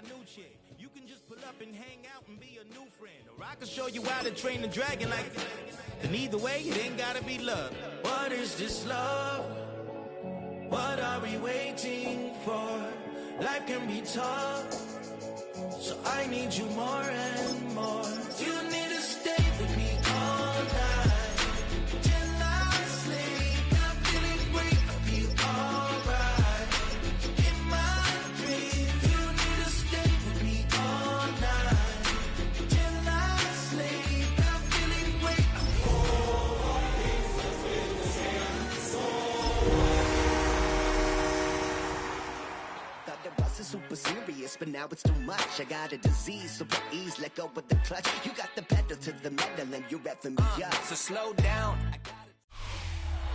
my new chick. You can just pull up and hang out and be a new friend. Or I can show you how to train the dragon like this. And either way, it ain't gotta be love. What is this love? What are we waiting for? Life can be tough, so I need you more and more. You need to stay with me all night till I sleep. I'm feeling great, I'll be alright. In my dreams, you need to stay with me all night till I sleep. I'm feeling great, Thought the bus is super serious, but now it's too much. I got a disease, so please let go of the clutch. You got the pedal to the metal and you're reffing me up. so slow down.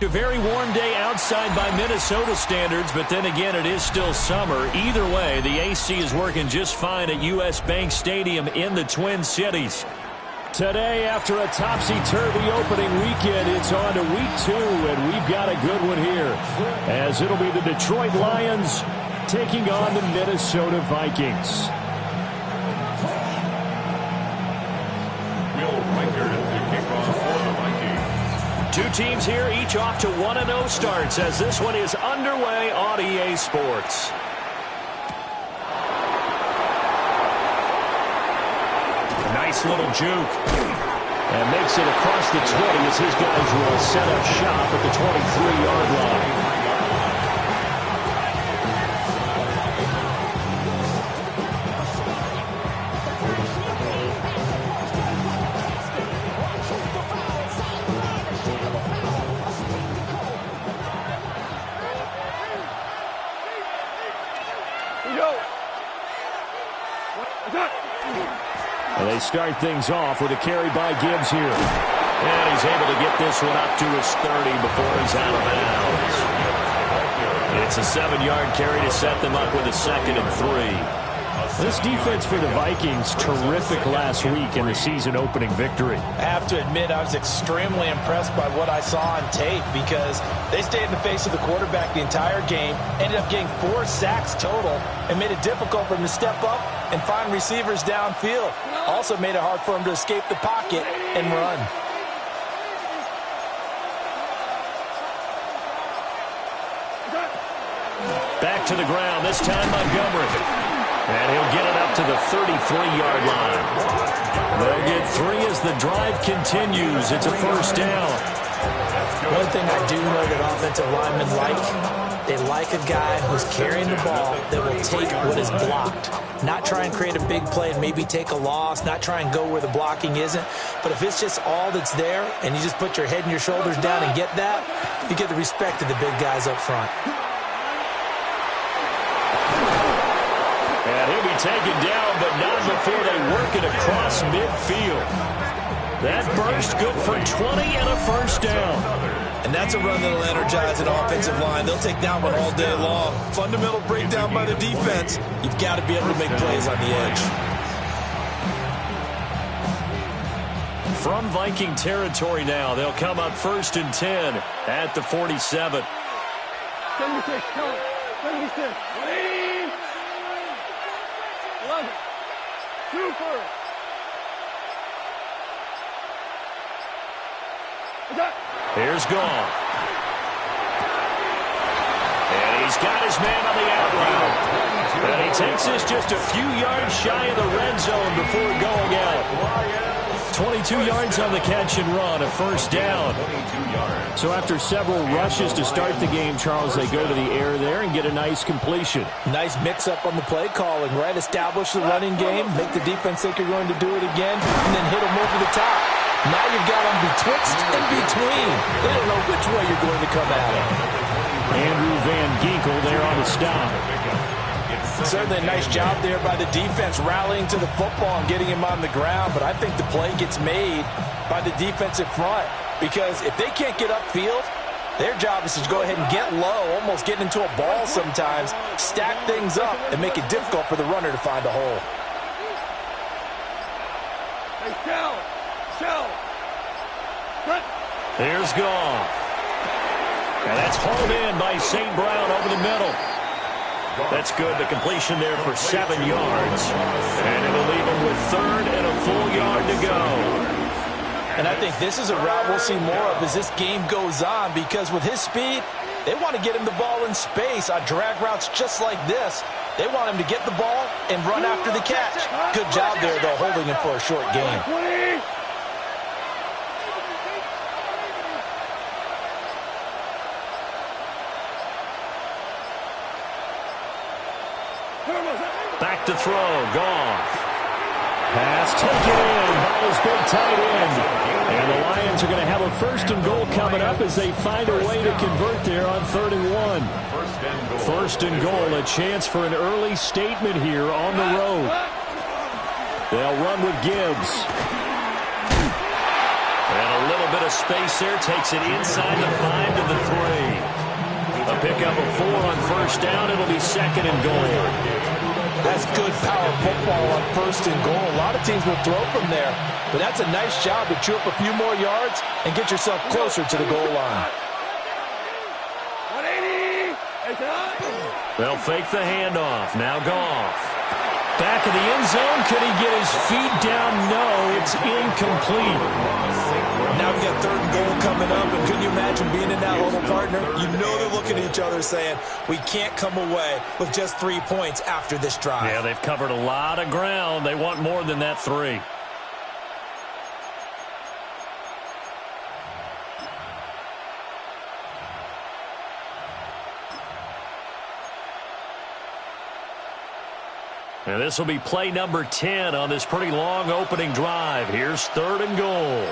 A very warm day outside by Minnesota standards, but then again, it is still summer. Either way, the AC is working just fine at U.S. Bank Stadium in the Twin Cities. Today, after a topsy-turvy opening weekend, it's on to week 2, and we've got a good one here, as it'll be the Detroit Lions taking on the Minnesota Vikings. Will Riker the kickoff for the Vikings. Two teams here, each off to 1-0 starts, as this one is underway on EA Sports. Nice little juke. And makes it across the 20 as his guys will set up shop at the 23-yard line. And they start things off with a carry by Gibbs here. And he's able to get this one up to his 30 before he's out of bounds. It's a 7-yard carry to set them up with a 2nd and 3. This defense for the Vikings, terrific last week in the season-opening victory. I have to admit, I was extremely impressed by what I saw on tape because they stayed in the face of the quarterback the entire game, ended up getting 4 sacks total, and made it difficult for him to step up and find receivers downfield. Also made it hard for him to escape the pocket and run. Back to the ground, this time Montgomery. And he'll get it up to the 33-yard line. They'll get 3 as the drive continues. It's a first down. One thing I do know that offensive linemen like, they like a guy who's carrying the ball that will take what is blocked. Not try and create a big play and maybe take a loss, not try and go where the blocking isn't. But if it's just all that's there and you just put your head and your shoulders down and get that, you get the respect of the big guys up front. And he'll be taken down, but not before they work it across midfield. That burst good for 20 and a first down. And that's a run that'll energize an offensive line. They'll take that one all day long. Fundamental breakdown by the defense. You've got to be able to make plays on the edge. From Viking territory now, they'll come up 1st and 10 at the 47. 76, 76. 11. Super. Here's Gone. And he's got his man on the out route. And he takes this just a few yards shy of the red zone before going out. 22 yards on the catch and run, a first down. So after several rushes to start the game, Charles, they go to the air there and get a nice completion. Nice mix-up on the play calling, right? Establish the running game, make the defense think you're going to do it again, and then hit them over the top. Now you've got them betwixt and between. They don't know which way you're going to come at it. Andrew Van Ginkel there on the stop. Certainly a nice job there by the defense rallying to the football and getting him on the ground, but I think the play gets made by the defensive front because if they can't get upfield, their job is to go ahead and get low, almost get into a ball sometimes, stack things up, and make it difficult for the runner to find a hole. Here's Gone. And that's hauled in by St. Brown over the middle. That's good. The completion there for 7 yards. And it'll leave them with 3rd and a full yard to go. And I think this is a route we'll see more of as this game goes on, because with his speed, they want to get him the ball in space on drag routes just like this. They want him to get the ball and run after the catch. Good job there, though, holding him for a short gain. Back to throw. Goff. Pass taken in by his big tight end. And the Lions are going to have a 1st and goal coming up as they find a way to convert there on 3rd and 1. 1st and goal, a chance for an early statement here on the road. They'll run with Gibbs. And a little bit of space there, takes it inside the 5 to the 3. A pickup of 4 on 1st down. It'll be 2nd and goal. That's good power football on 1st and goal. A lot of teams will throw from there, but that's a nice job to chew up a few more yards and get yourself closer to the goal line. 180. They'll fake the handoff. Now Goff. Back in the end zone. Could he get his feet down? No, it's incomplete. Now we got 3rd and goal coming up, and can you imagine being in that huddle, partner? You know they're looking at each other saying, we can't come away with just 3 points after this drive. Yeah, they've covered a lot of ground. They want more than that 3. And this will be play number 10 on this pretty long opening drive. Here's 3rd and goal.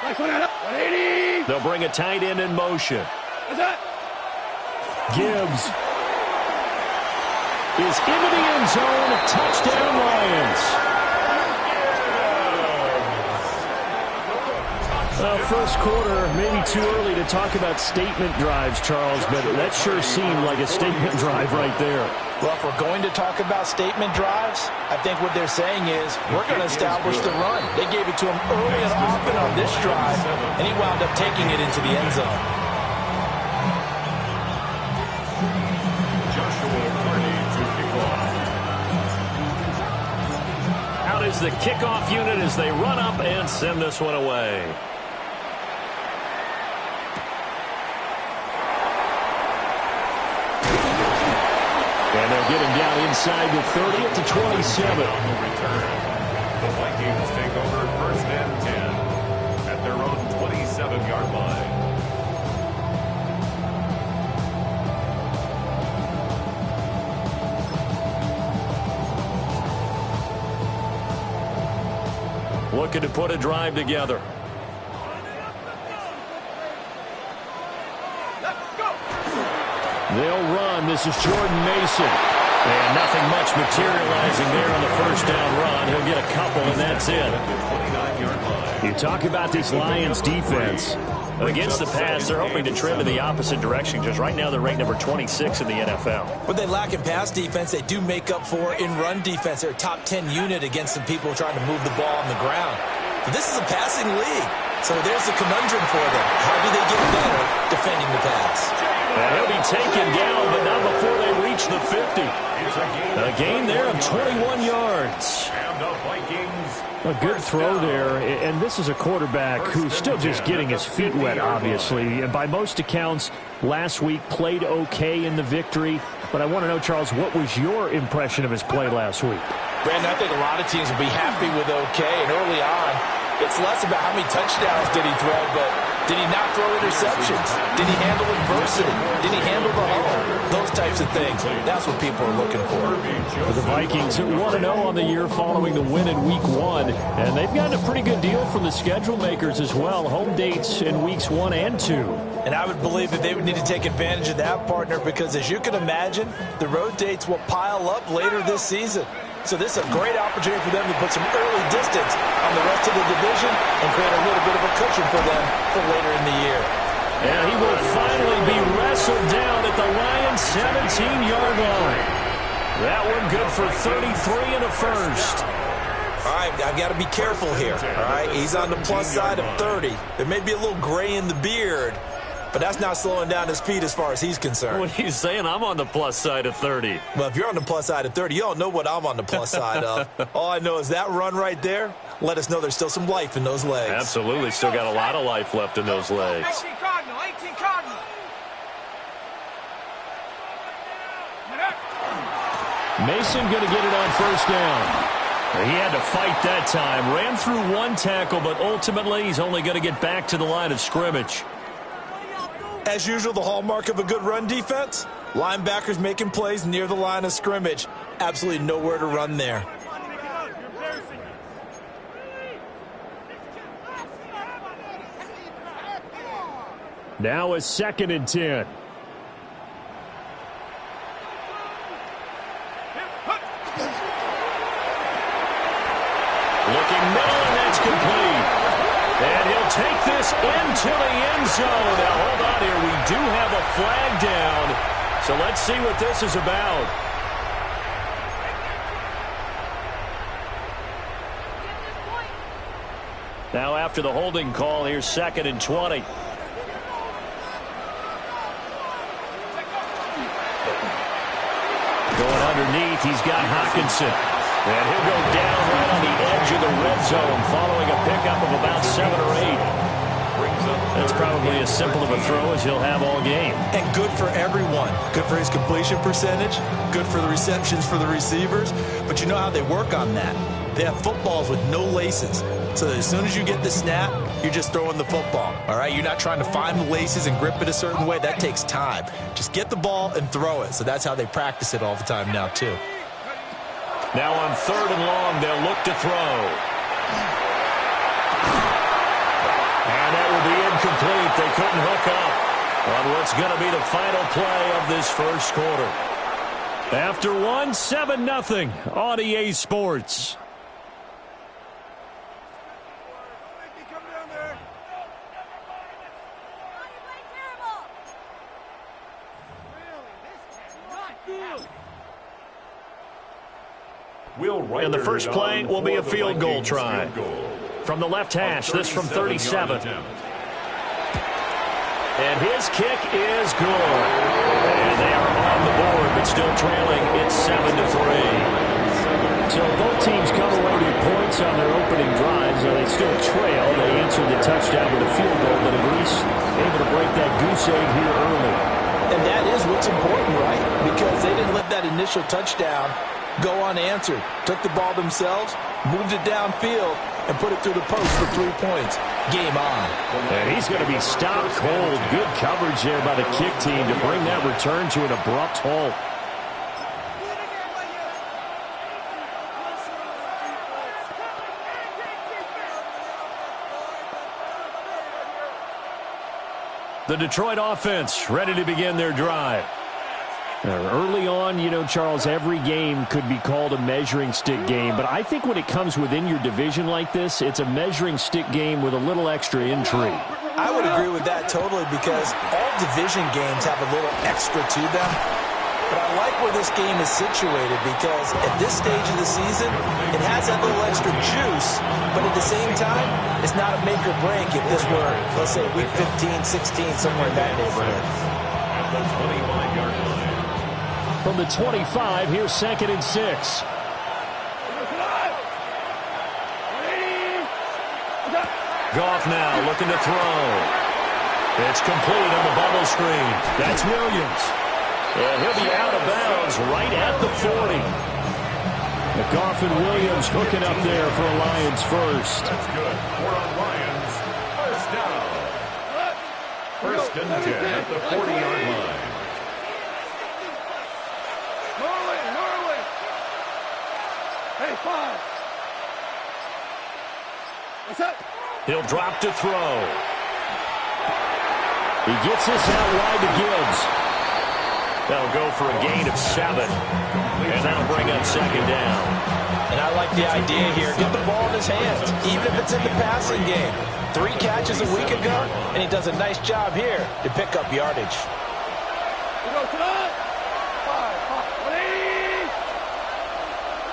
180. They'll bring a tight end in motion. Gibbs is into the end zone. Touchdown, Lions. First quarter, maybe too early to talk about statement drives, Charles, but that sure seemed like a statement drive right there. Well, if we're going to talk about statement drives, I think what they're saying is we're going to establish the run. They gave it to him early and often on this drive, and he wound up taking it into the end zone. Out is the kickoff unit as they run up and send this one away. And they'll get him down inside the 30 at the 27. The Vikings take over 1st and 10 at their own 27-yard line. Looking to put a drive together. They'll run. This is Jordan Mason. And nothing much materializing there on the 1st down run. He'll get a couple, and that's it. You talk about this Lions defense. Against the pass, they're hoping to trim in the opposite direction, because right now they're ranked number 26 in the NFL. What they lack in pass defense, they do make up for in run defense. They're a top 10 unit against some people trying to move the ball on the ground. But this is a passing league, so there's the conundrum for them. How do they get better defending the pass? And he'll be taken down, but not before they reach the 50. A gain there of 21 yards. A good throw there, and this is a quarterback who's still just getting his feet wet, obviously. And by most accounts, last week played okay in the victory. But I want to know, Charles, what was your impression of his play last week? Brandon, I think a lot of teams will be happy with okay. And early on, it's less about how many touchdowns did he throw, but did he not throw interceptions? Did he handle adversity? Did he handle the huddle? Those types of things. That's what people are looking for. The Vikings 1-0 on the year following the win in Week 1. And they've gotten a pretty good deal from the schedule makers as well. Home dates in Weeks 1 and 2. And I would believe that they would need to take advantage of that, partner, because as you can imagine, the road dates will pile up later this season. So this is a great opportunity for them to put some early distance on the rest of the division and create a little bit of a cushion for them for later in the year. And he will finally be wrestled down at the Lions' 17-yard line. That one good for 33 and a first. All right, I've got to be careful here. All right, he's on the plus side of 30. There may be a little gray in the beard, but that's not slowing down his feet as far as he's concerned. What are you saying? I'm on the plus side of 30. Well, if you're on the plus side of 30, you don't know what I'm on the plus side of. All I know is that run right there let us know there's still some life in those legs. Absolutely. Still got a lot of life left in those legs. 18 Cardinal, 18 Cardinal. Mason going to get it on first down. He had to fight that time. Ran through one tackle, but ultimately he's only going to get back to the line of scrimmage. As usual, the hallmark of a good run defense, linebackers making plays near the line of scrimmage. Absolutely nowhere to run there. Now a 2nd and 10. Looking middle, and that's complete. And he'll take this into the end zone. Now, hold on here. We do have a flag down. So let's see what this is about. Now, after the holding call, here's 2nd and 20. Going underneath, he's got Hockenson. And he'll go down right on the edge of the red zone following a pickup of about 7 or 8. That's probably as simple of a throw as he'll have all game. And good for everyone. Good for his completion percentage. Good for the receptions for the receivers. But you know how they work on that. They have footballs with no laces. So that as soon as you get the snap, you're just throwing the football. All right? You're not trying to find the laces and grip it a certain way. That takes time. Just get the ball and throw it. So that's how they practice it all the time now, too. Now on 3rd and long, they'll look to throw. And that will be incomplete. They couldn't hook up on what's going to be the final play of this first quarter. After one, 7-0 on EA Sports. And the first play will be a field goal try. From the left hash, this from 37. And his kick is good. And they are on the board, but still trailing. It's 7-3. So both teams come away with points on their opening drives. They still trail. They answered the touchdown with a field goal, but at least able to break that goose egg here early. And that is what's important, right? Because they didn't let that initial touchdown go unanswered. Took the ball themselves, moved it downfield, and put it through the post for 3 points. Game on. And he's going to be stopped cold. Good coverage there by the kick team to bring that return to an abrupt halt. The Detroit offense ready to begin their drive. Early on, you know, Charles, every game could be called a measuring stick game, but I think when it comes within your division like this, it's a measuring stick game with a little extra intrigue. I would agree with that totally because all division games have a little extra to them. But I like where this game is situated because at this stage of the season, it has that little extra juice, but at the same time, it's not a make or break if this were, let's say, week 15, 16, somewhere in that neighborhood. At the 25-yard line. From the 25, here's 2nd and 6. Goff now looking to throw. It's complete on the bubble screen. That's Williams. And he'll be out of bounds right at the 40. Goff and Williams hooking up there for a Lions first. That's good. We're on Lions. First down. 1st and 10 at the 40-yard line. Norway. Hey, 5. What's up? He'll drop to throw. He gets this out wide to Gibbs. That'll go for a gain of 7. And that'll bring up 2nd down. And I like the idea here. Get the ball in his hands, even if it's in the passing game. 3 catches a week ago, and he does a nice job here to pick up yardage. We go to the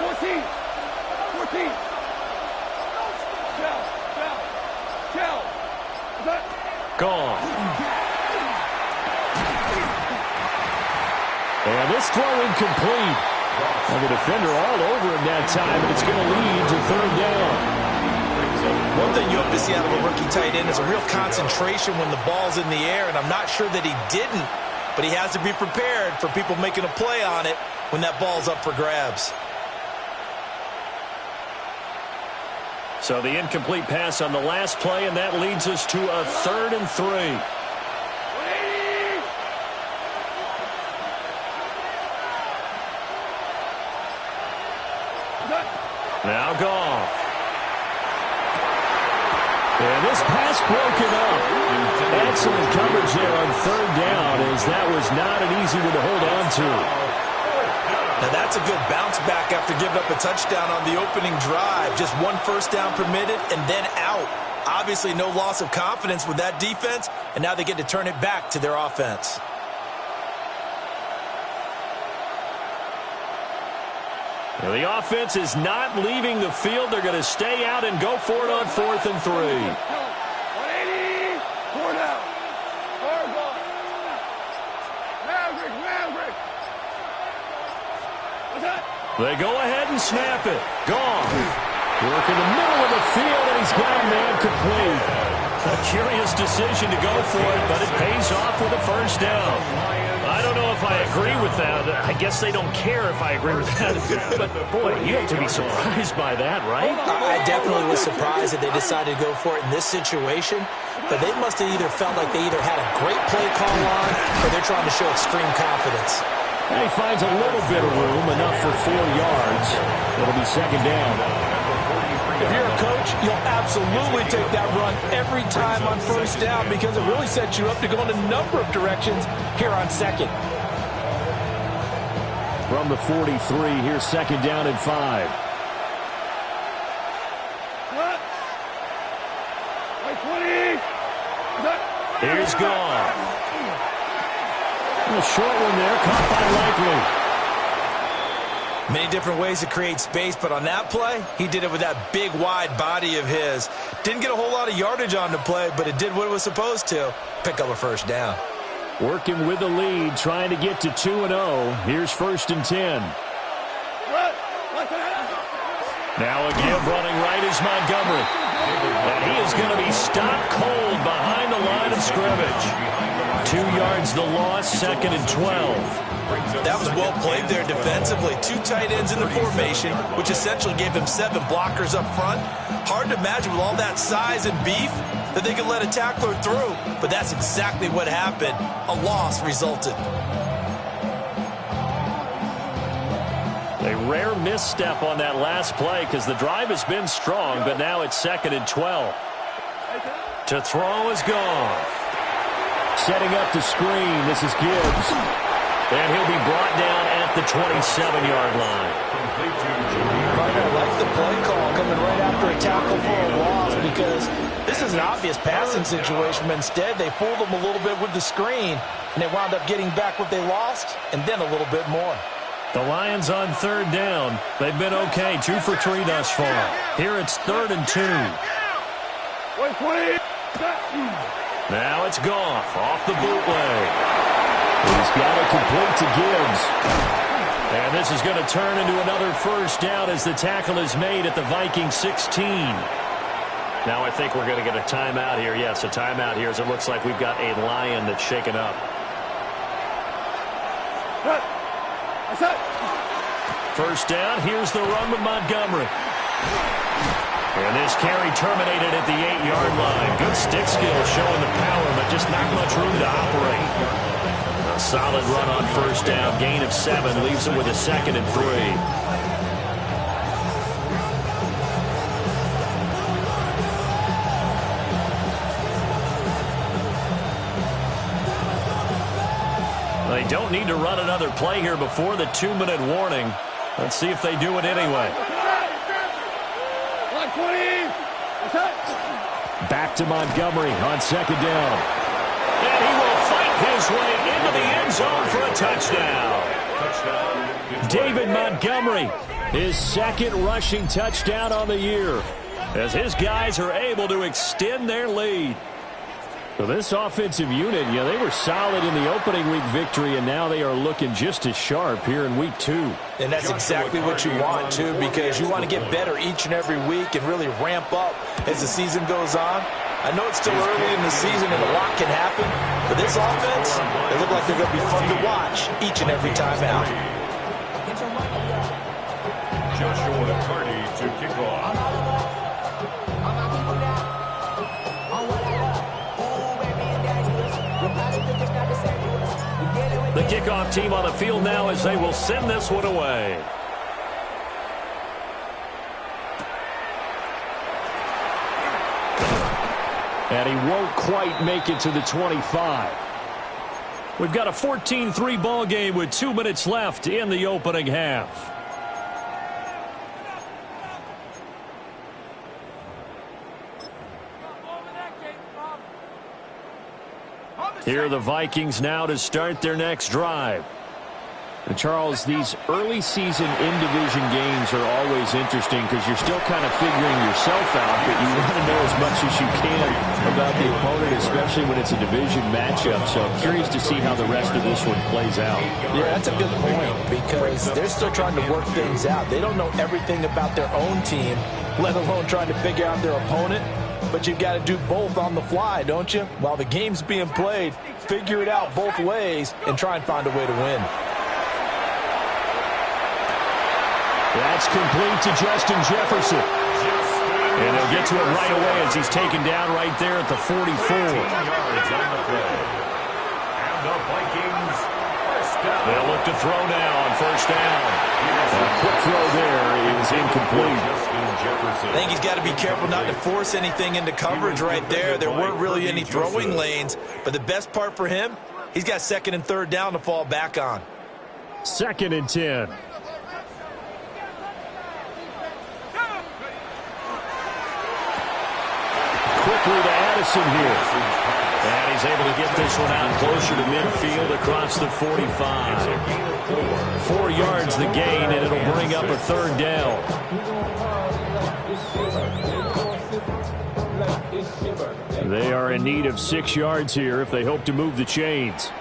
14. Gone. And this throw incomplete. And the defender all over him that time, and it's going to lead to third down. One thing you hope to see out of a rookie tight end is a real concentration when the ball's in the air, and I'm not sure that he didn't, but he has to be prepared for people making a play on it when that ball's up for grabs. So the incomplete pass on the last play, and that leads us to a 3rd and 3. Now Goff. And this pass broken up. Excellent coverage there on 3rd down, as that was not an easy one to hold on to. Now that's a good bounce back after giving up a touchdown on the opening drive. Just 1 first down permitted and then out. Obviously no loss of confidence with that defense, and now they get to turn it back to their offense. Well, the offense is not leaving the field. They're going to stay out and go for it on 4th and 3. 180. 4 down. 4 gone. Maverick. What's that? They go ahead and snap it. Gone. Work in the middle of the field, and he's got a man complete. A curious decision to go for it, but it pays off with a first down. I don't know if I agree with that. I guess they don't care if I agree with that. But, boy, you have to be surprised by that, right? I definitely was surprised that they decided to go for it in this situation. But they must have either felt like they either had a great play call on or they're trying to show extreme confidence. And he finds a little bit of room, enough for 4 yards. It'll be 2nd down. If you're a coach, you'll absolutely take that run every time on first down because it really sets you up to go in a number of directions here on 2nd. From the 43, here's 2nd down and 5. What? Like 20. Here's Goff. A short one there, caught by Likely. Many different ways to create space, but on that play, he did it with that big, wide body of his. Didn't get a whole lot of yardage on the play, but it did what it was supposed to. Pick up a first down. Working with the lead, trying to get to 2-0. Here's 1st and 10. Now again, running right is Montgomery. And he is going to be stopped cold behind the line of scrimmage. 2 yards the loss, 2nd and 12. That was well played there defensively. 2 tight ends in the formation, which essentially gave them 7 blockers up front. Hard to imagine with all that size and beef that they could let a tackler through. But that's exactly what happened. A loss resulted. A rare misstep on that last play because the drive has been strong, but now it's 2nd and 12. To throw is Goff. Setting up the screen, this is Gibbs. And he'll be brought down at the 27-yard line. I like the play call coming right after a tackle for a loss because this is an obvious passing situation, but instead they fooled them a little bit with the screen, and they wound up getting back what they lost and then a little bit more. The Lions on 3rd down. They've been okay, 2 for 3 thus far. Here it's 3rd and 2. 120. Now it's Goff off the bootleg. He's got it complete to Gibbs. And this is going to turn into another first down as the tackle is made at the Vikings 16. Now I think we're going to get a timeout here. Yes, a timeout here as it looks like we've got a Lion that's shaken up. First down, here's the run with Montgomery. And this carry terminated at the 8-yard line. Good stick skill showing the power, but just not much room to operate. A solid run on first down. Gain of 7 leaves him with a 2nd and 3. They don't need to run another play here before the 2-minute warning. Let's see if they do it anyway. Back to Montgomery on 2nd down. And he will fight his way into the end zone for a touchdown. David Montgomery, his 2nd rushing touchdown on the year, as his guys are able to extend their lead. So this offensive unit, they were solid in the opening week victory, and now they are looking just as sharp here in week 2. And that's exactly what you want, too, because you want to get better each and every week and really ramp up as the season goes on. I know it's still early in the season and a lot can happen, but this offense, they look like they're going to be fun to watch each and every time out. Joshua McCarty to kick off. The kickoff team on the field now as they will send this one away. And he won't quite make it to the 25. We've got a 14-3 ball game with 2 minutes left in the opening half. Here are the Vikings now to start their next drive. And Charles, these early season in-division games are always interesting because you're still kind of figuring yourself out, but you want to know as much as you can about the opponent, especially when it's a division matchup. So I'm curious to see how the rest of this one plays out. Yeah, that's a good point because they're still trying to work things out. They don't know everything about their own team, let alone trying to figure out their opponent. But you've got to do both on the fly, don't you? While the game's being played, figure it out both ways and try and find a way to win. That's complete to Justin Jefferson. And he'll get to it right away as he's taken down right there at the 44. yards on the play. And the Vikings first down. They'll look to throw now on first down. A quick throw there is incomplete. I think he's got to be careful not to force anything into coverage right there. There weren't really any throwing lanes. But the best part for him, he's got 2nd and 3rd down to fall back on. 2nd and 10. Quickly to Addison here. And he's able to get this one out closer to midfield across the 45. 4 yards the gain, and it'll bring up a 3rd down. They are in need of 6 yards here if they hope to move the chains.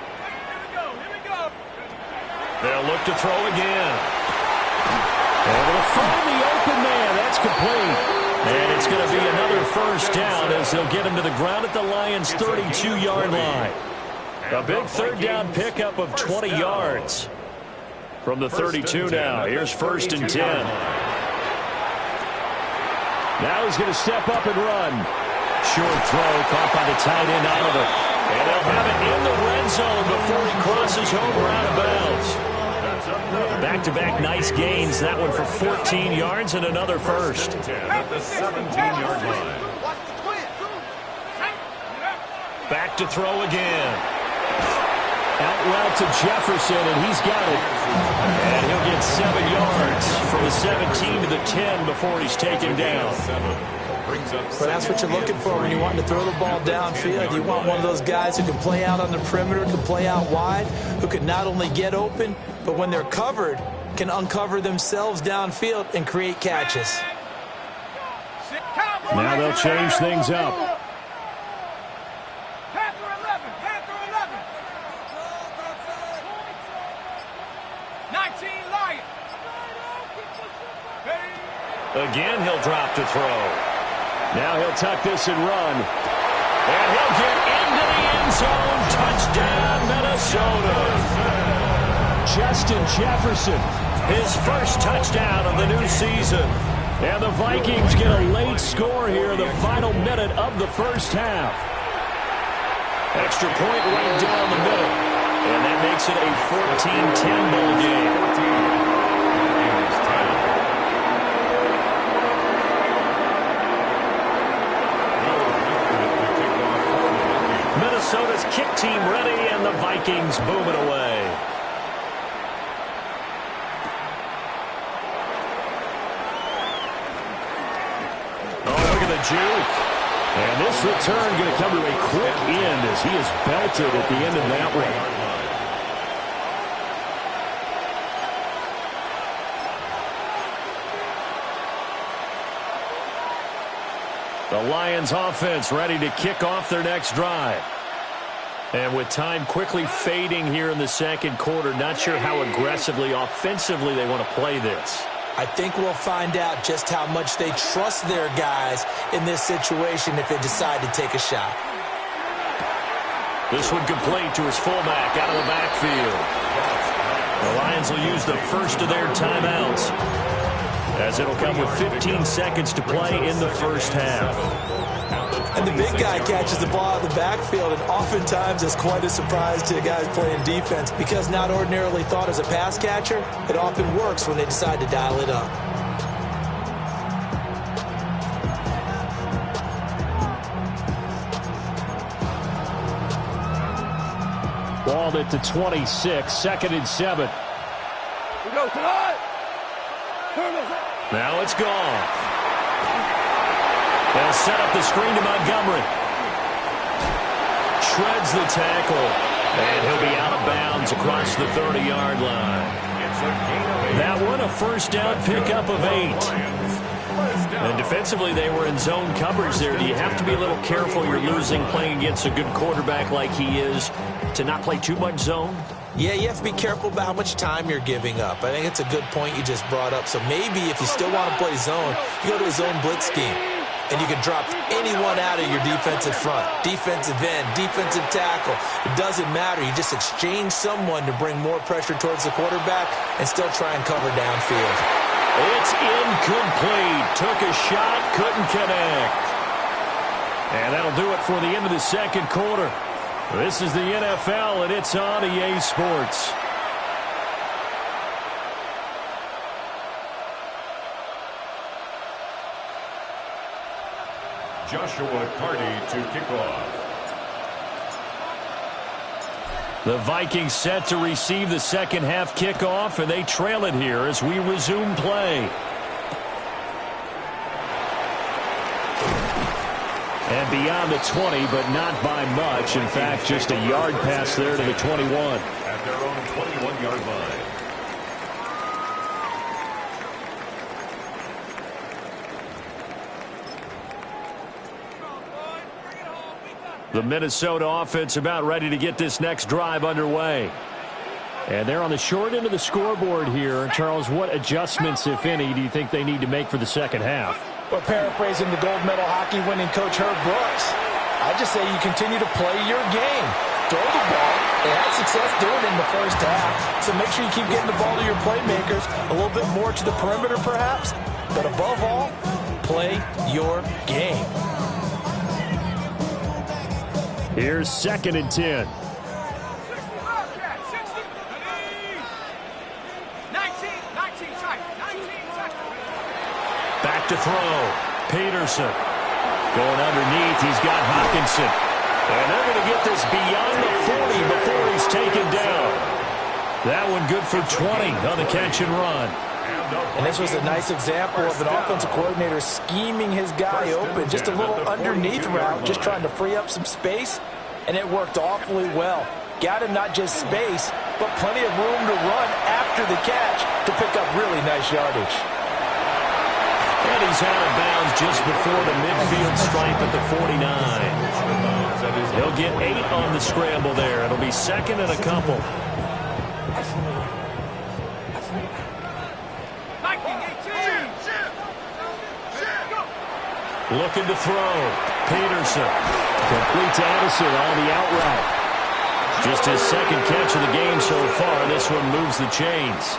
They'll look to throw again. Able to find the open man. That's complete. And it's going to be another first down as they'll get him to the ground at the Lions' 32-yard line. A big 3rd down pickup of 20 yards. From the 32 now, here's 1st and 10. Now he's going to step up and run. Short throw caught by the tight end Oliver. And they'll have it in the red zone before he crosses over out of bounds. Back-to-back nice gains. That one for 14 yards and another first. At the 17-yard line. Back to throw again. Out route to Jefferson, and he's got it. And he'll get 7 yards from the 17 to the 10 before he's taken down. But that's what you're looking for when you're wanting to throw the ball downfield. You want one of those guys who can play out on the perimeter, can play out wide, who can not only get open, but when they're covered, can uncover themselves downfield and create catches. Now they'll change things up. Panther 11. 19 Lions. Again, he'll drop to throw. Now he'll tuck this and run. And he'll get into the end zone. Touchdown, Minnesota. Justin Jefferson, his first touchdown of the new season. And the Vikings get a late score here in the final minute of the first half. Extra point right down the middle. And that makes it a 14-10 ball game. Minnesota's kick team ready, and the Vikings boom it away. Oh, look at the juke. And this return going to come to a quick end as he is belted at the end of that one. The Lions offense ready to kick off their next drive. And with time quickly fading here in the second quarter, not sure how aggressively, offensively they want to play this. I think we'll find out just how much they trust their guys in this situation if they decide to take a shot. This one complete to his fullback out of the backfield. The Lions will use the first of their timeouts, as it'll come with 15 seconds to play in the first half. And the big guy catches the ball out of the backfield, and oftentimes it's quite a surprise to the guys playing defense because not ordinarily thought as a pass catcher, it often works when they decide to dial it up. Balled it to 26, 2nd and 7. We go tonight. Now it's gone. They'll set up the screen to Montgomery. Shreds the tackle. And he'll be out of bounds across the 30-yard line. That one, a first down pickup of 8. And defensively, they were in zone coverage there. Do you have to be a little careful you're losing playing against a good quarterback like he is to not play too much zone? Yeah, you have to be careful about how much time you're giving up. I think it's a good point you just brought up. So maybe if you still want to play zone, you go to a zone blitz scheme. And you can drop anyone out of your defensive front, defensive end, defensive tackle. It doesn't matter. You just exchange someone to bring more pressure towards the quarterback and still try and cover downfield. It's incomplete. Took a shot, couldn't connect. And that'll do it for the end of the second quarter. This is the NFL, and it's on EA Sports. Joshua Carty to kick off. The Vikings set to receive the second half kickoff, and they trail it here as we resume play. And beyond the 20, but not by much. In fact, just a yard pass there to the 21. At their own 21-yard line. The Minnesota offense about ready to get this next drive underway. And they're on the short end of the scoreboard here. Charles, what adjustments, if any, do you think they need to make for the second half? Well, paraphrasing the gold medal hockey winning coach Herb Brooks, I just say you continue to play your game. Throw the ball. They had success doing it in the first half. So make sure you keep getting the ball to your playmakers, a little bit more to the perimeter perhaps. But above all, play your game. Here's 2nd and 10. 60 Back to throw. Peterson. Going underneath, he's got Hawkinson. And they're going to get this beyond the 40 before he's taken down. That one good for 20 on the catch and run. And this was a nice example of an offensive coordinator scheming his guy open. Just a little underneath route, just trying to free up some space, and it worked awfully well. Got him not just space, but plenty of room to run after the catch to pick up really nice yardage. And he's out of bounds just before the midfield stripe at the 49. He'll get 8 on the scramble there. It'll be 2nd and a couple. Looking to throw. Peterson. Complete to Addison on the out route. Just his 2nd catch of the game so far. This one moves the chains.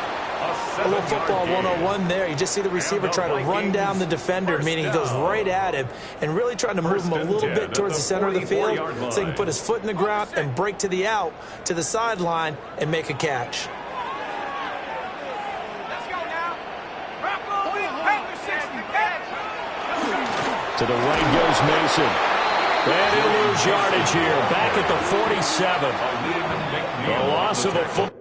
A little football 101 there. You just see the receiver try to run down the defender, meaning he goes right at him, and really trying to move him a little bit towards the center of the field so he can put his foot in the ground and break to the out, to the sideline, and make a catch. To the right goes Mason. And he'll lose yardage here. Back at the 47. The loss of a foot.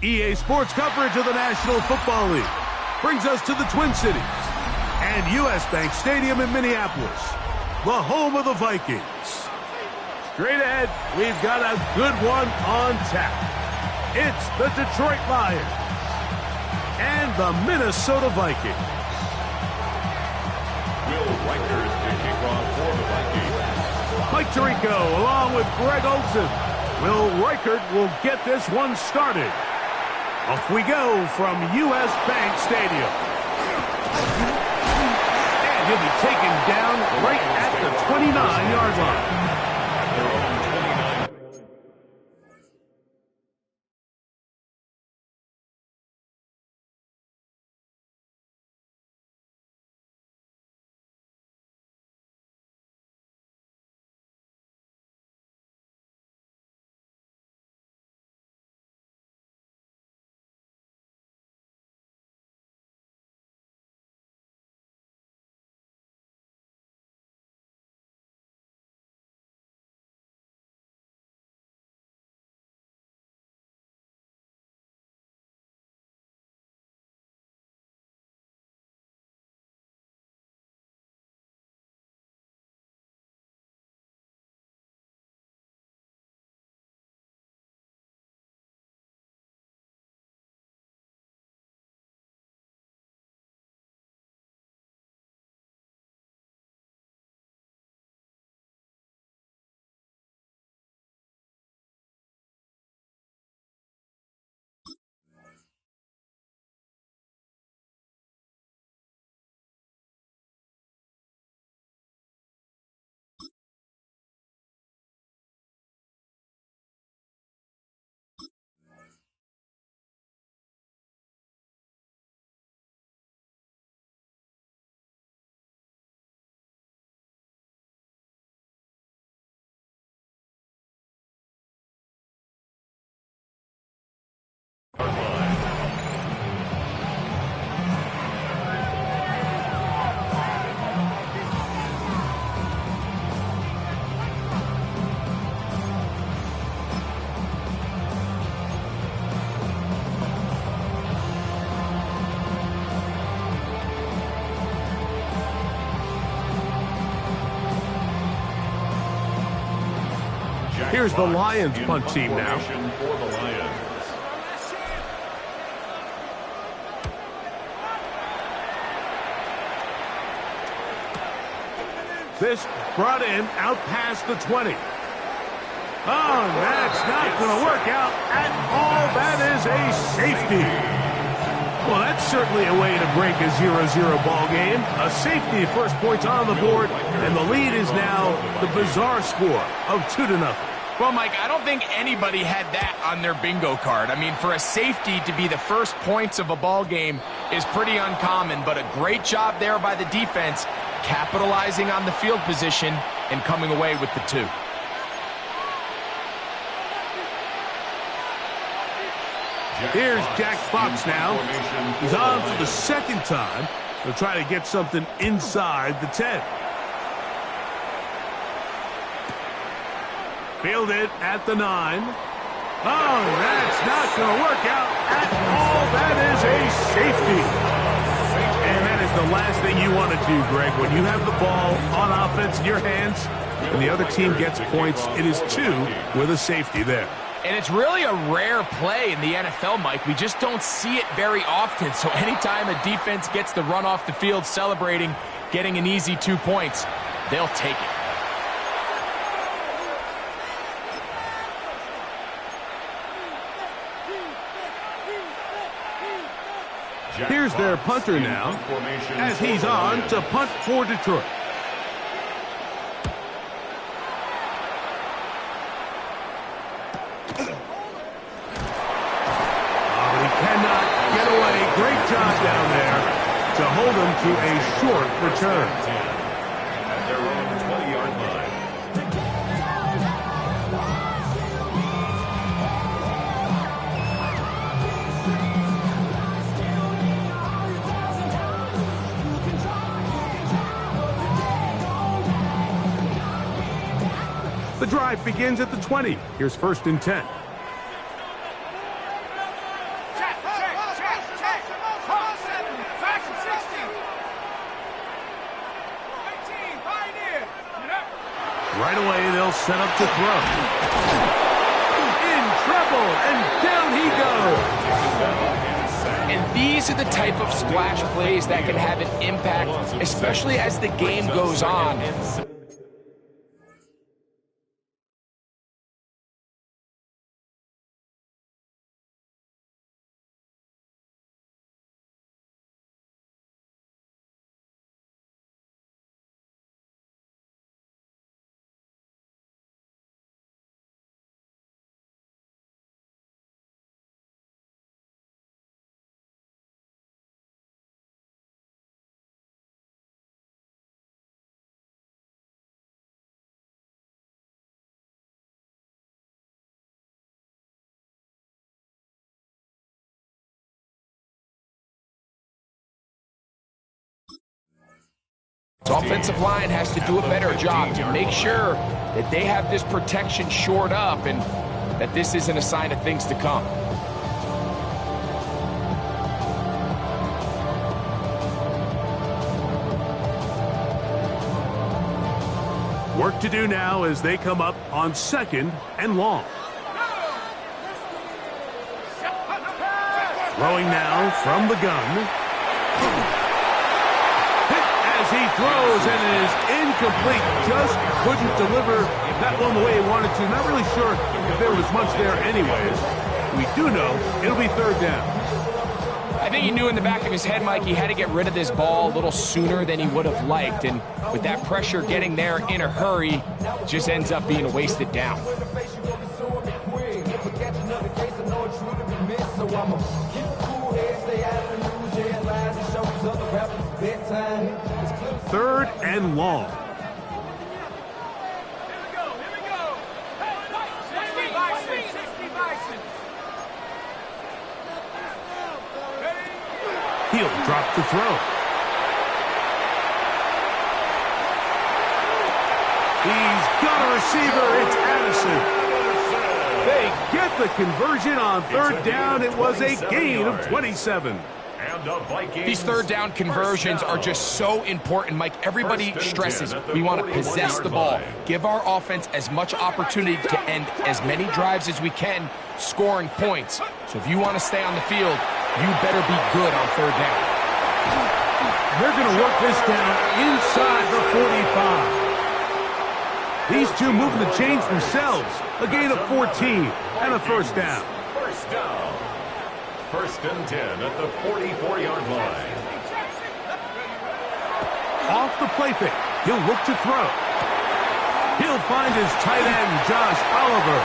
EA Sports coverage of the National Football League brings us to the Twin Cities and U.S. Bank Stadium in Minneapolis, the home of the Vikings. Straight ahead, we've got a good one on tap. It's the Detroit Lions and the Minnesota Vikings. Will Riker to kick off for the Vikings. Mike Tirico along with Greg Olson. Will Reichert will get this one started. Off we go from U.S. Bank Stadium. And he'll be taken down right at the 29-yard line. Here's the Lions punt team now. For the Lions. This brought in out past the 20. Oh, that's not going to work out at all. That is a safety. Well, that's certainly a way to break a 0-0 ball game. A safety, first points on the board, and the lead is now the bizarre score of 2-0. Well, Mike, I don't think anybody had that on their bingo card. I mean, for a safety to be the first points of a ball game is pretty uncommon, but a great job there by the defense, capitalizing on the field position and coming away with the 2. Here's Jack Fox now. He's on for the second time. He'll try to get something inside the 10. Fielded at the 9. Oh, that's not going to work out at all. That is a safety. And that is the last thing you want to do, Greg. When you have the ball on offense in your hands and the other team gets points, it is 2 with a safety there. And it's really a rare play in the NFL, Mike. We just don't see it very often. So anytime a defense gets the run off the field celebrating, getting an easy 2 points, they'll take it. Here's their punter now, as he's on to punt for Detroit. Oh, he cannot get away. Great job down there to hold him to a short return. At their own 20-yard line. The drive begins at the 20. Here's 1st and 10. Right away, they'll set up to throw. In trouble, and down he goes. And these are the type of splash plays that can have an impact, especially as the game goes on. The offensive line has to do a better job to make sure that they have this protection shored up and that this isn't a sign of things to come. Work to do now as they come up on 2nd and long. Throwing now from the gun. As he throws and it is incomplete. Just couldn't deliver that one the way he wanted to. Not really sure if there was much there anyways. We do know it'll be 3rd down. I think he knew in the back of his head, Mike, he had to get rid of this ball a little sooner than he would have liked. And with that pressure getting there in a hurry, just ends up being a wasted down. 3rd and long. He'll drop the throw. He's got a receiver. It's Addison. They get the conversion on 3rd down. It was a gain of 27. These 3rd down conversions are just so important, Mike. Everybody stresses we want to possess the ball. Give our offense as much opportunity to end as many drives as we can, scoring points. So if you want to stay on the field, you better be good on 3rd down. They're going to work this down inside the 45. These two moving the chains themselves. A gain of 14 and a 1st down. 1st down. 1st and 10 at the 44-yard line. Off the play fake. He'll look to throw. He'll find his tight end, Josh Oliver.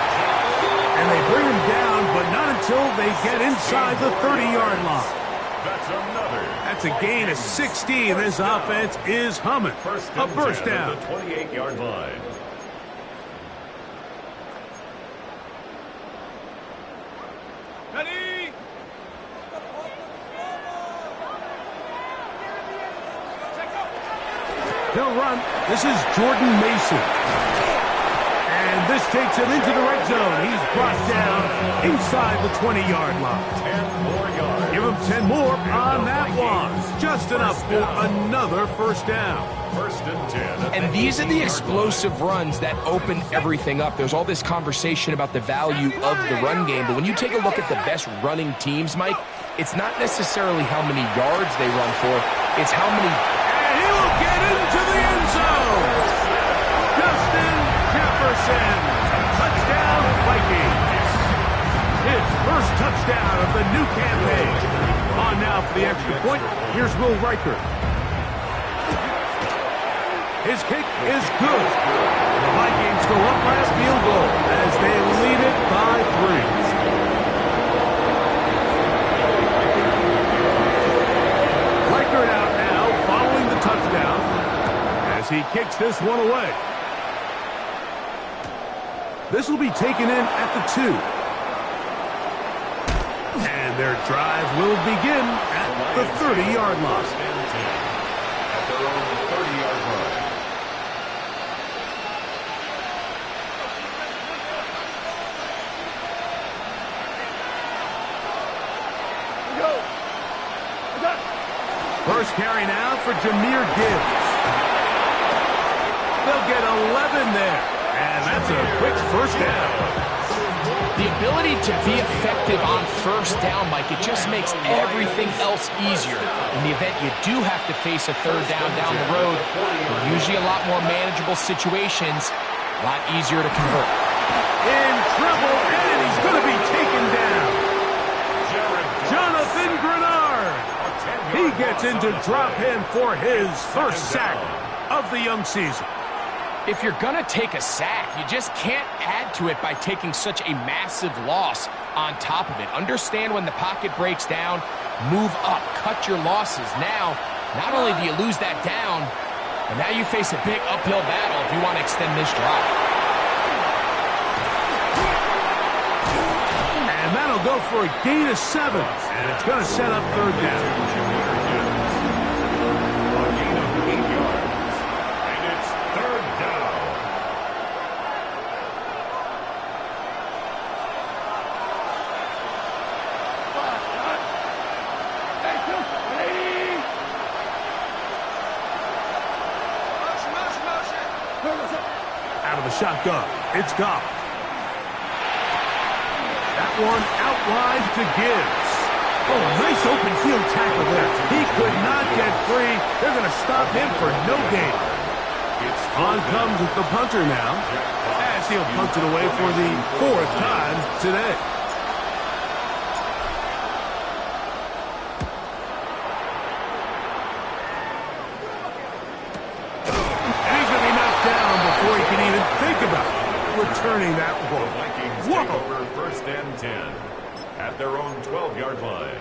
And they bring him down, but not until they get inside the 30-yard line. That's a gain of 16. This offense is humming. A 1st down. At the 28-yard line. He'll run. This is Jordan Mason. And this takes him into the red zone. He's brought down inside the 20-yard line. 10 more yards. Give him 10 more on that one. Just enough for another 1st down. 1st and 10. And these are the explosive runs that open everything up. There's all this conversation about the value of the run game, but when you take a look at the best running teams, Mike, it's not necessarily how many yards they run for, it's how many... And he will get into the end zone. Justin Jefferson. Touchdown, Vikings. His 1st touchdown of the new campaign. On now for the extra point. Here's Will Riker. His kick is good. The Vikings go up by a field goal as they lead it by 3. Riker out now following the touchdown as he kicks this one away. This will be taken in at the 2. And their drive will begin at the 30-yard line. At their own 30-yard line. First carry now for Jahmyr Gibbs. They'll They'll get 11 there. And that's a quick first down. The ability to be effective on first down, Mike, it just makes everything else easier. In the event you do have to face a third down the road, they're usually a lot more manageable situations, a lot easier to convert. In trouble, and he's going to be taken down. Jonathan Grenard. He gets into drop him for his first sack of the young season. If you're going to take a sack, you just can't add to it by taking such a massive loss on top of it. Understand when the pocket breaks down, move up, cut your losses. Now, not only do you lose that down, but now you face a big uphill battle if you want to extend this drive. And that'll go for a gain of 7, and it's going to set up third down. Out of the shotgun, it's Goff. That one out wide to Gibbs. Oh, nice open field tackle there. He could not get free. They're going to stop him for no gain. On comes the punter now, as he'll punt it away for the 4th time today. Before he can even think about returning that ball. Vikings take over first and 10 at their own 12-yard line.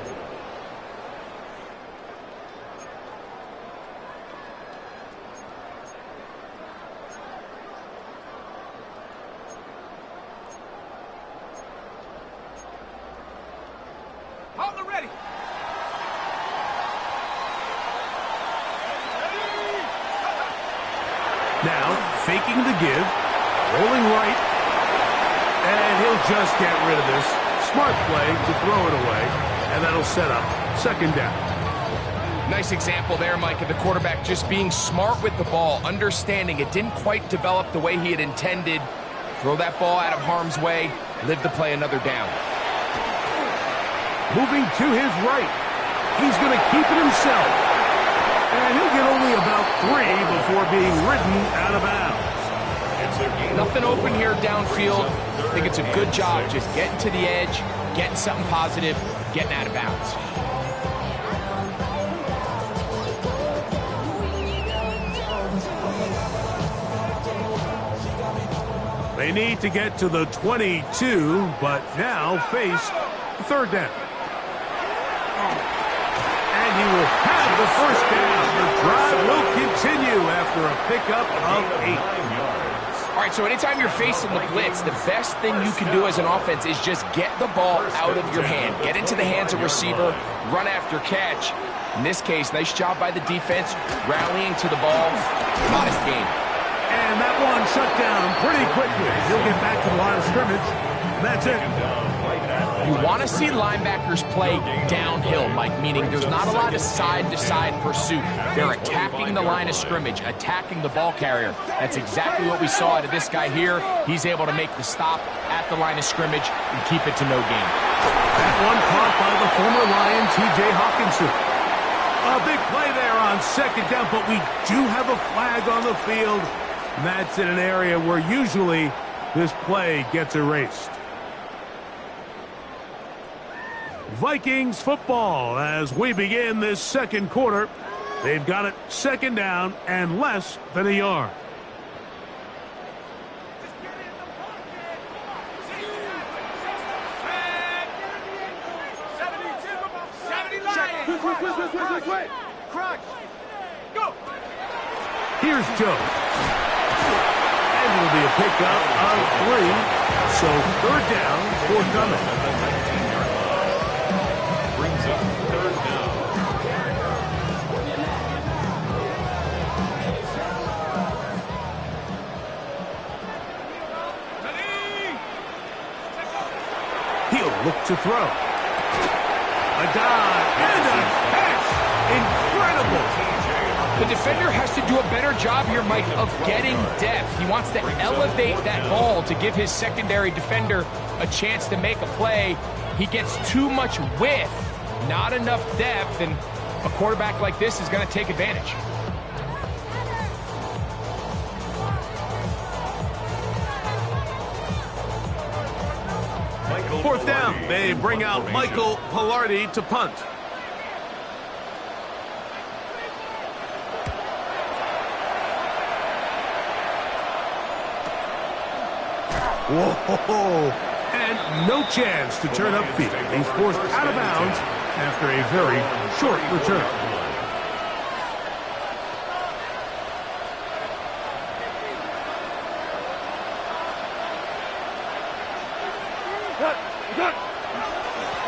Hold it ready. Now, faking the give, rolling right, and he'll just get rid of this. Smart play to throw it away, and that'll set up second down. Nice example there, Mike, of the quarterback just being smart with the ball, understanding it didn't quite develop the way he had intended. Throw that ball out of harm's way, live to play another down. Moving to his right. He's going to keep it himself. And he'll get only about 3 before being ridden out of bounds. Nothing open here downfield. I think it's a good job just getting to the edge, getting something positive, getting out of bounds. They need to get to the 22, but now face third down. And he will have the first down. The drive will continue after a pickup of 8. All right, so anytime you're facing the blitz, the best thing you can do as an offense is just get the ball out of your hand. Get into the hands of receiver, run after catch. In this case, nice job by the defense, rallying to the ball. Modest game. And that one shut down pretty quickly. He'll get back to the line of scrimmage. That's it. You want to see linebackers play downhill, Mike, meaning there's not a lot of side-to-side pursuit. They're attacking the line of scrimmage, attacking the ball carrier. That's exactly what we saw out of this guy here. He's able to make the stop at the line of scrimmage and keep it to no gain. That one caught by the former Lion, T.J. Hawkinson. A big play there on second down, but we do have a flag on the field. And that's in an area where usually this play gets erased. Vikings football as we begin this second quarter. They've got it second down and less than a yard. Here's Joe. And it'll be a pickup of 3. So third down forthcoming. Brings up third down. He'll look to throw. A dive and a catch. Incredible. The defender has to do a better job here, Mike, of getting depth. He wants to elevate that ball to give his secondary defender a chance to make a play. He gets too much width, not enough depth, and a quarterback like this is going to take advantage. Fourth down. They bring out Michael Pilardi to punt. Whoa! And no chance to turn upfield. He's forced out of bounds after a very short return.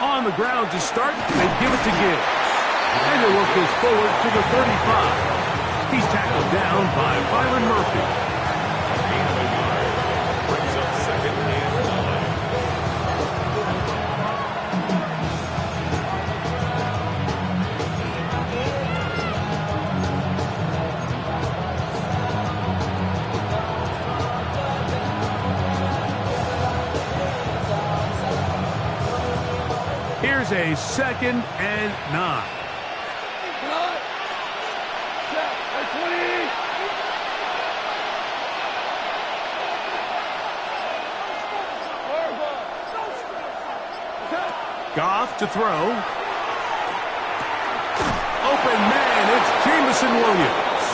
On the ground to start, they give it to Gibbs. And the look is forward to the 35. He's tackled down by Byron Murphy. Brings up second and 9. Here's a second and 9. Goff to throw. Open man, it's Jamison Williams.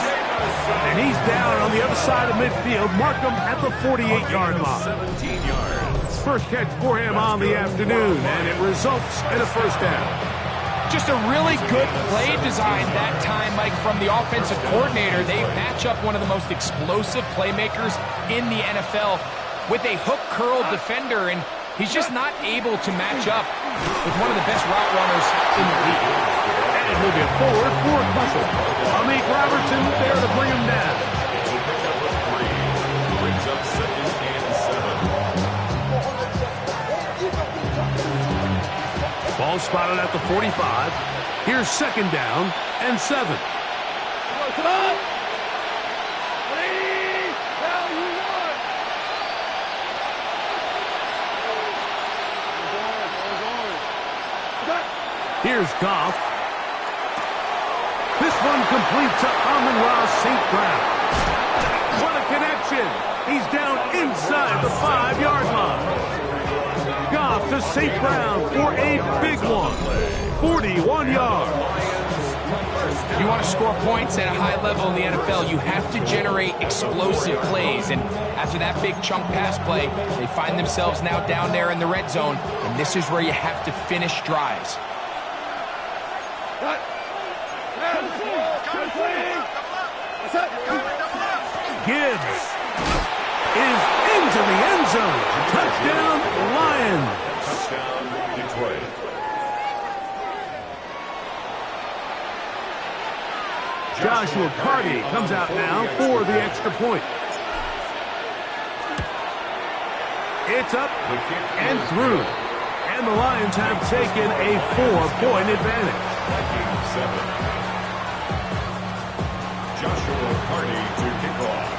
And he's down on the other side of midfield. Mark him at the 48-yard line. 17 yards. First catch for him on the afternoon, and it results in a first down. Just a really good play design that time, Mike, from the offensive coordinator. They match up one of the most explosive playmakers in the NFL with a hook curl defender, and he's just not able to match up with one of the best route runners in the league. And he'll get forward for a couple. Amik Robertson there to bring him down. It's a pickup of 3. Brings up second and 7. Ball spotted at the 45. Here's second down and 7. Come on! Here's Goff. This one complete to Amon-Ra St. Brown. What a connection. He's down inside the 5-yard line. Goff to St. Brown for a big one. 41 yards. If you want to score points at a high level in the NFL, you have to generate explosive plays. And after that big chunk pass play, they find themselves now down there in the red zone. And this is where you have to finish drives. Gibbs is into the end zone. Touchdown, Lions. Touchdown, Detroit. Joshua Carty comes out now for the extra point. It's up and through. And the Lions have taken a 4-point advantage. Joshua Carty to kick off.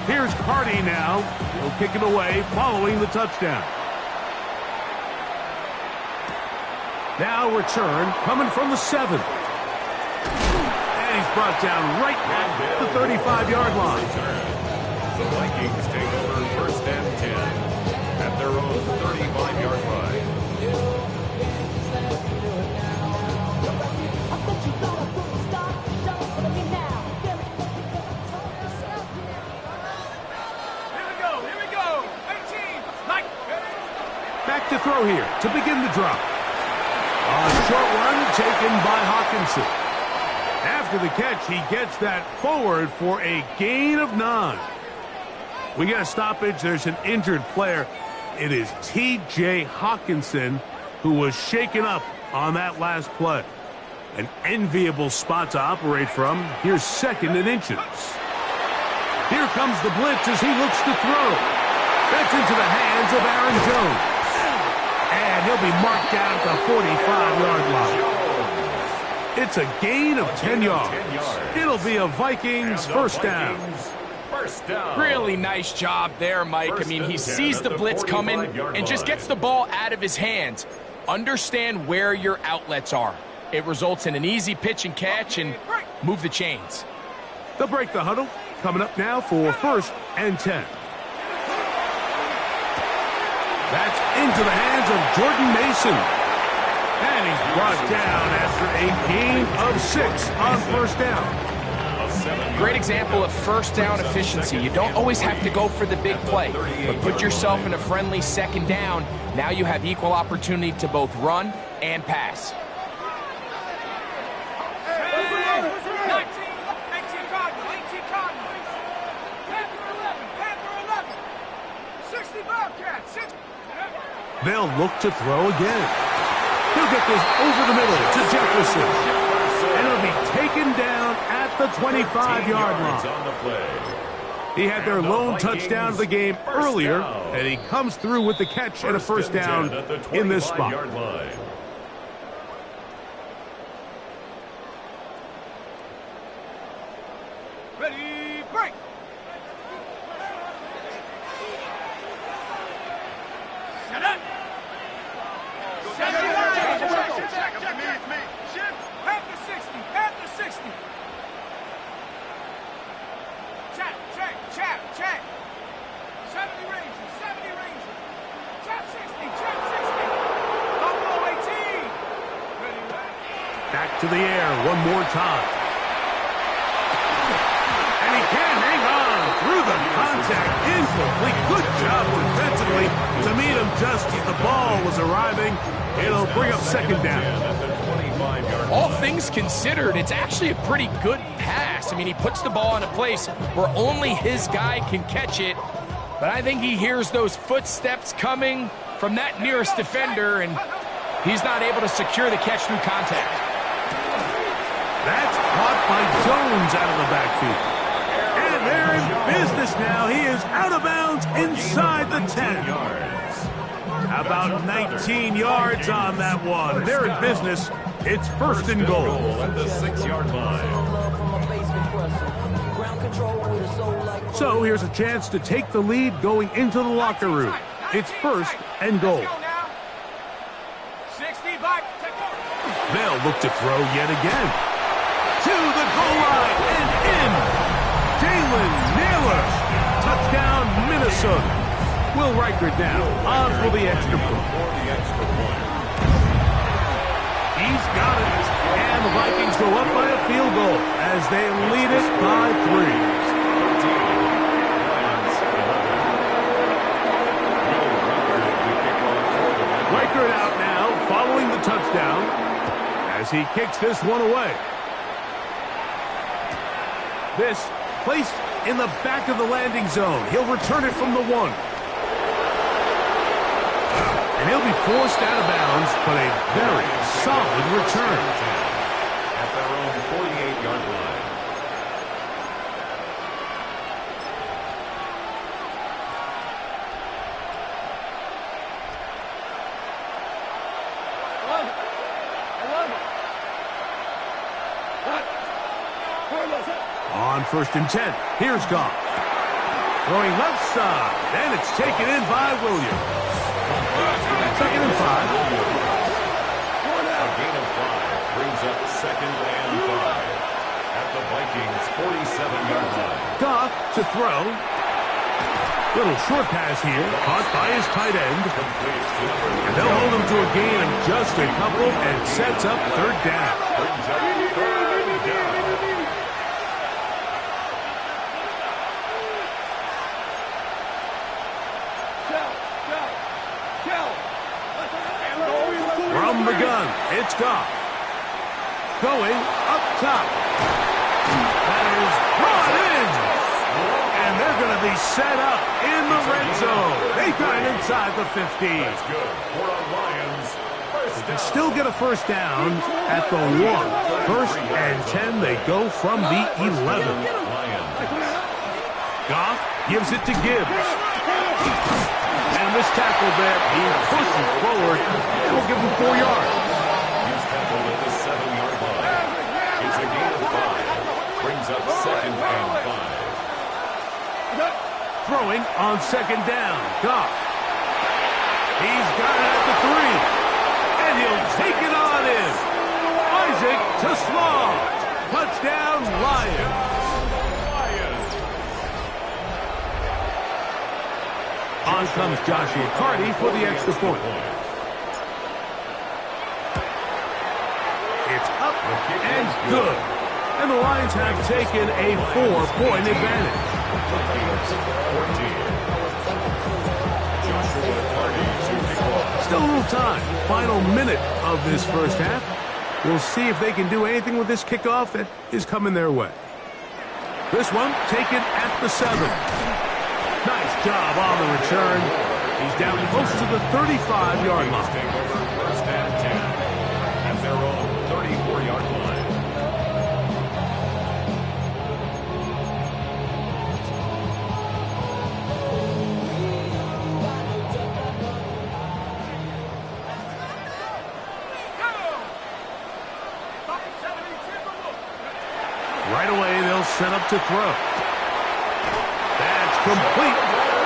Here's Carty now. He'll kick it away following the touchdown. Now return coming from the 7. And he's brought down right at the 35-yard line. The Vikings take over first and 10 at their own 35-yard line. Back to throw here to begin the drop. A short run taken by Hawkinson. After the catch, he gets that forward for a gain of 9. We got a stoppage. There's an injured player. It is T.J. Hawkinson who was shaken up on that last play. An enviable spot to operate from. Here's second and inches. Here comes the blitz as he looks to throw. That's into the hands of Aaron Jones. And he'll be marked down at the 45-yard line. It's a gain of 10 yards. It'll be a Vikings first down. Really nice job there, Mike. I mean, he sees the blitz coming and just gets the ball out of his hands. Understand where your outlets are. It results in an easy pitch and catch and move the chains. They'll break the huddle. Coming up now for 1st and 10. That's into the hands of Jordan Mason. And he's brought down after a gain of 6 on first down. Great example of first down efficiency. You don't always have to go for the big play, but put yourself in a friendly second down. Now you have equal opportunity to both run and pass. They'll look to throw again. He'll get this over the middle to Jefferson. And he'll be taken down at the 25-yard line. He had their lone touchdown of the game earlier, and he comes through with the catch and a first down in this spot. Ready, break! Set up! Panther 60, Panther 60. Check. 70 Rangers, 70 Rangers. Check 60. Buffalo 18. Ready. Back to the air one more time. And he can hang on through the contact. Incomplete. Good job defensively to meet him just as the ball was arriving. It'll bring up second down. All things considered, it's actually a pretty good pass. I mean, he puts the ball in a place where only his guy can catch it. But I think he hears those footsteps coming from that nearest defender, and he's not able to secure the catch through contact. That's caught by Jones out of the backfield. And they're in business now. He is out of bounds inside the 10. About 19 yards on that one. They're in business. It's 1st and goal. At the 6-yard line. So here's a chance to take the lead going into the locker room. It's 1st and goal. 60 back. They'll look to throw yet again. To the goal line and in. Jalen Naylor. Touchdown, Minnesota. Will Reichert now on for the extra point. He's got it. And the Vikings go up by a field goal as they lead it by 3. Reichert out now following the touchdown as he kicks this one away. This placed in the back of the landing zone. He'll return it from the 1. And he'll be forced out of bounds, but a very solid return. At their own 48-yard line. On 1st and 10, here's Goff. Throwing left side, and it's taken in by Williams. 2nd and 5. A gain of 5 brings up 2nd and 5 at the Vikings 47-yard line. Goff to throw. Little short pass here, caught by his tight end. And they'll hold him to a gain of just a couple and sets up 3rd down. Brings up 3rd down. From the gun, it's Goff. Going up top. That is brought in. And they're going to be set up in the red zone. They got it inside the 15. That's good for the Lions. They can still get a first down at the 1. 1st and 10, they go from the 11. Goff gives it to Gibbs. And this tackle there, he pushes forward. It'll give him 4 yards. He's tackled at the 7-yard line. brings up 2nd and 5. Throwing on 2nd down. Goff. He's got it at the 3. And he'll take it on in. Isaac to Slaw. Touchdown, Lions. On comes Joshua Carty for the extra point. It's up and good. And the Lions have taken a 4-point advantage. Still a little time. Final minute of this first half. We'll see if they can do anything with this kickoff that is coming their way. This one taken at the 7. Nice job on the return. He's down close to the 35-yard line. Take over 1st and 10 at their own 34-yard line. Right away, they'll set up to throw. That's complete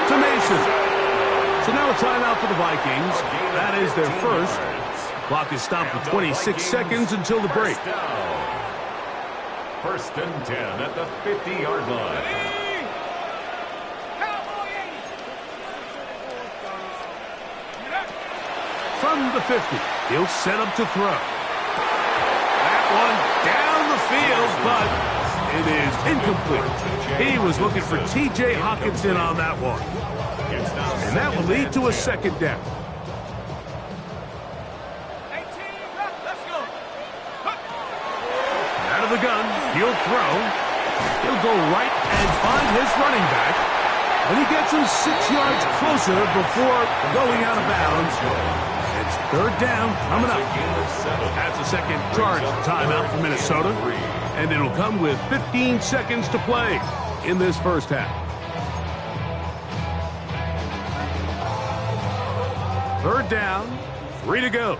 to Mason. So now a timeout for the Vikings. That is their first. Clock is stopped for 26 seconds until the break. 1st and 10 at the 50-yard line. From the 50, he'll set up to throw. That one down the field, but it is incomplete. He was looking for T.J. Hockenson on that one. And that will lead to a 2nd down. Out of the gun, he'll throw. He'll go right and find his running back. And he gets him 6 yards closer before going out of bounds. It's 3rd down coming up. That's a second charge timeout for Minnesota. And it'll come with 15 seconds to play in this first half. 3rd down, 3 to go.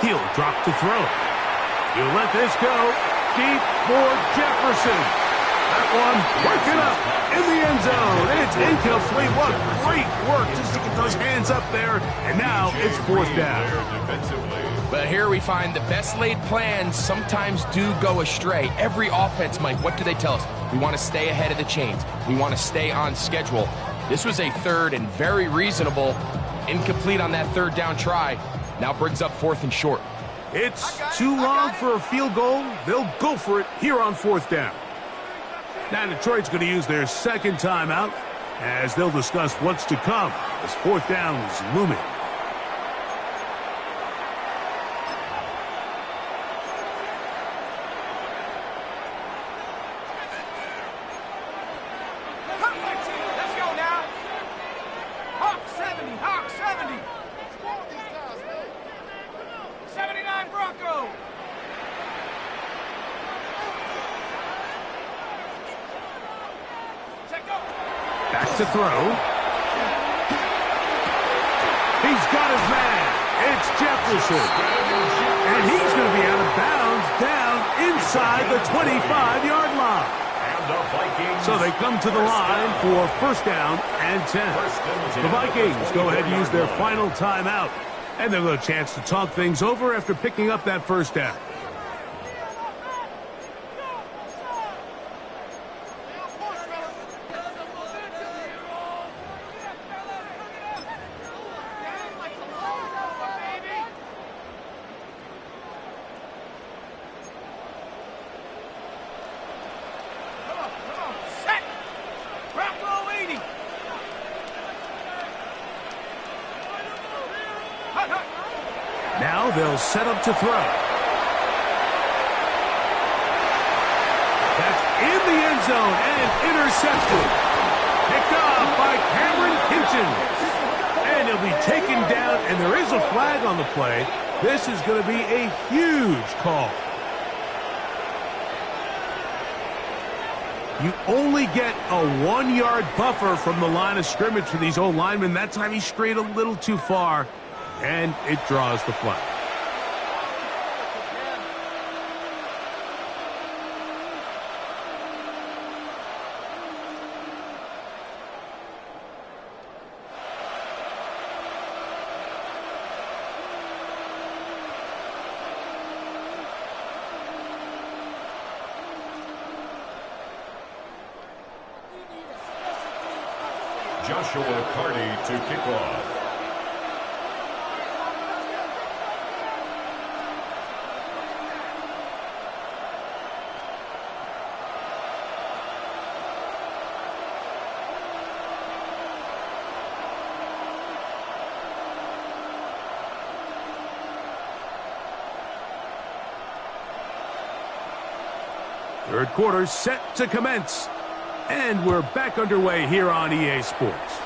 He'll drop to throw. He'll let this go deep for Jefferson. That one working up in the end zone. It's incomplete. What great work just to get those hands up there. And now it's 4th down. But here we find the best laid plans sometimes do go astray. Every offense, Mike, what do they tell us? We want to stay ahead of the chains. We want to stay on schedule. This was a 3rd and very reasonable. Incomplete on that 3rd down try. Now brings up 4th and short. It's too long for a field goal. They'll go for it here on 4th down. Now Detroit's going to use their 2nd timeout as they'll discuss what's to come as 4th down is looming. Let's go now. Hawk 70, Hawk 70. 79 Bronco. Back to throw. He's got his man. It's Jefferson. And he's going to be out of bounds down inside the 25-yard line. So they come to the line for 1st down and 10. The Vikings go ahead and use their final timeout. And they'll get a chance to talk things over after picking up that 1st down. Now they'll set up to throw. That's in the end zone and intercepted. Picked off by Cameron Kinchen. And he'll be taken down, and there is a flag on the play. This is going to be a huge call. You only get a 1-yard buffer from the line of scrimmage for these old linemen. That time he strayed a little too far, and it draws the flag. Joshua Carty to kick off. Third quarter set to commence. And we're back underway here on EA Sports.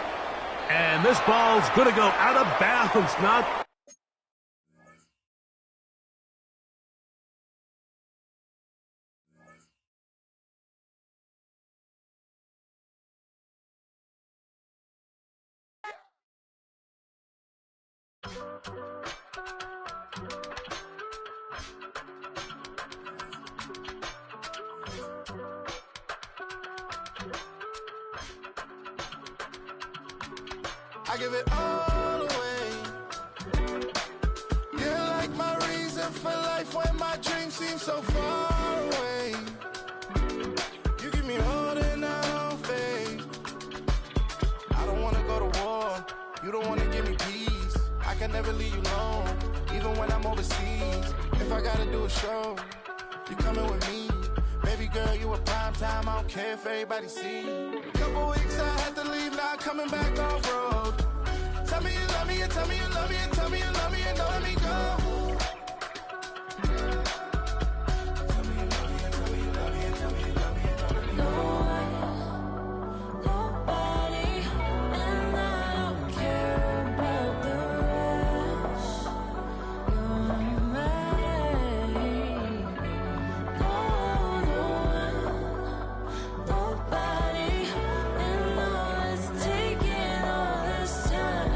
And this ball's going to go out of bounds. Not. I give it all away. You're like my reason for life when my dreams seem so far away. You give me more than I don't fade. I don't wanna go to war. You don't wanna give me peace. I can never leave you alone, even when I'm overseas. If I gotta do a show, you coming with me. Baby girl, you a prime time. I don't care if everybody see. Couple weeks I had to leave, now coming back off road. Tell me you love me, and tell me you love me, and tell me you love me, and don't let me go. Tell me you love me, and tell me you love me, and tell me you love me, and don't let me go. Nobody, and I don't care about the rest. You're mine. Nobody, and all it's taking all this time.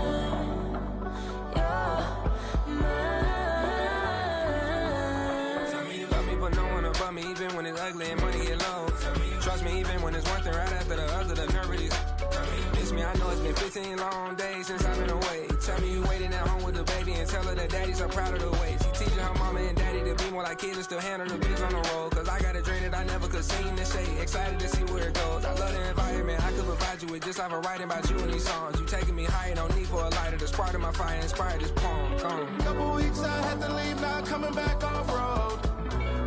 You're mine. Tell me you love me, but no one above me, even when it's ugly and money get low. Trust me, even when it's one thing right after the other, the nerve of these. Miss me, I know it's been 15 long days since I've been away. Tell me you waiting at home with the baby and tell her that daddy's so proud of the way. She teaching her mama and daddy to be more like kids and still handle the biz on the road. Cause I got a dream that I never could sing and say. Excited to see where it goes. I love the environment I could provide you with, just like I'm writing about you in these songs. You taking me higher, no need for a lighter. The spark of my fire inspired this poem. Couple weeks I had to leave, now coming back off road.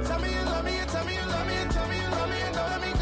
Tell me you love me, and tell me you love me, and tell me you love me, and don't let me go.